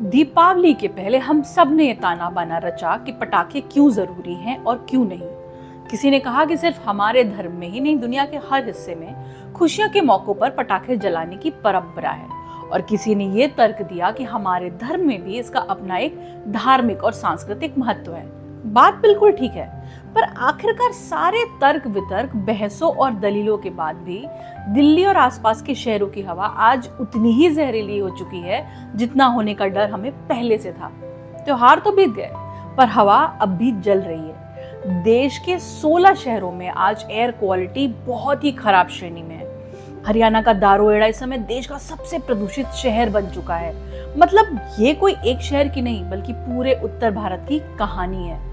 दीपावली के पहले हम सब ने ये ताना बाना रचा कि पटाखे क्यों जरूरी हैं और क्यों नहीं। किसी ने कहा कि सिर्फ हमारे धर्म में ही नहीं, दुनिया के हर हिस्से में खुशियों के मौकों पर पटाखे जलाने की परंपरा है। और किसी ने ये तर्क दिया कि हमारे धर्म में भी इसका अपना एक धार्मिक और सांस्कृतिक महत्व है। बात बिल्कुल ठीक है, पर आखिरकार सारे तर्क वितर्क, बहसों और दलीलों के बाद भी दिल्ली और आसपास के शहरों की हवा आज उतनी ही जहरीली हो चुकी है जितना होने का डर हमें पहले से था। त्योहार तो बीत गए, पर हवा अब भी जल रही है। देश के 16 शहरों में आज एयर क्वालिटी बहुत ही खराब श्रेणी में है। हरियाणा का दारोएड़ा इस समय देश का सबसे प्रदूषित शहर बन चुका है। मतलब ये कोई एक शहर की नहीं, बल्कि पूरे उत्तर भारत की कहानी है।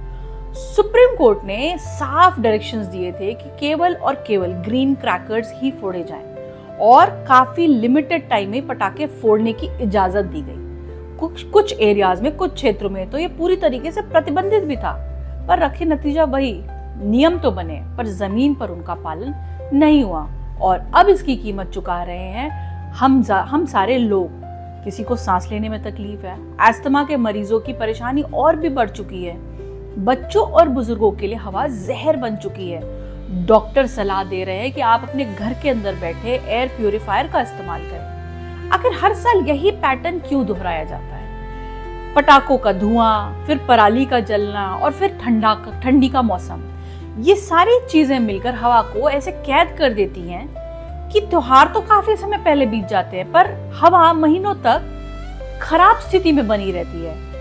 सुप्रीम कोर्ट ने साफ डायरेक्शंस दिए थे कि केवल और केवल ग्रीन क्रैकर्स ही फोड़े जाएं और काफी लिमिटेड टाइम में पटाखे फोड़ने की इजाजत दी गई। कुछ एरियाज में, कुछ क्षेत्रों में तो ये पूरी तरीके से प्रतिबंधित भी था, पर रखे नतीजा वही, नियम तो बने पर जमीन पर उनका पालन नहीं हुआ। और अब इसकी कीमत चुका रहे हैं हम सारे लोग। किसी को सांस लेने में तकलीफ है, अस्थमा के मरीजों की परेशानी और भी बढ़ चुकी है, बच्चों और बुजुर्गों के लिए हवा जहर बन चुकी है। डॉक्टर सलाह दे रहे हैं कि आप अपने घर के अंदर बैठे एयर प्यूरिफायर का इस्तेमाल करें। आखिर हर साल यही पैटर्न क्यों दोहराया जाता है? पटाखों का धुआं, फिर पराली का जलना और फिर ठंडी का मौसम, ये सारी चीजें मिलकर हवा को ऐसे कैद कर देती हैं कि त्योहार तो काफी समय पहले बीत जाते हैं, पर हवा महीनों तक खराब स्थिति में बनी रहती है।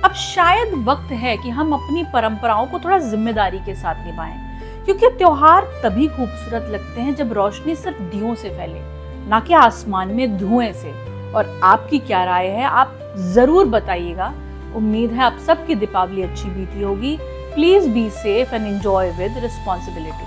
अब शायद वक्त है कि हम अपनी परंपराओं को थोड़ा जिम्मेदारी के साथ निभाएं, क्योंकि त्योहार तभी खूबसूरत लगते हैं जब रोशनी सिर्फ दियों से फैले, ना कि आसमान में धुएं से। और आपकी क्या राय है, आप जरूर बताइएगा। उम्मीद है आप सबकी दीपावली अच्छी बीती होगी। Please be safe and enjoy with responsibility.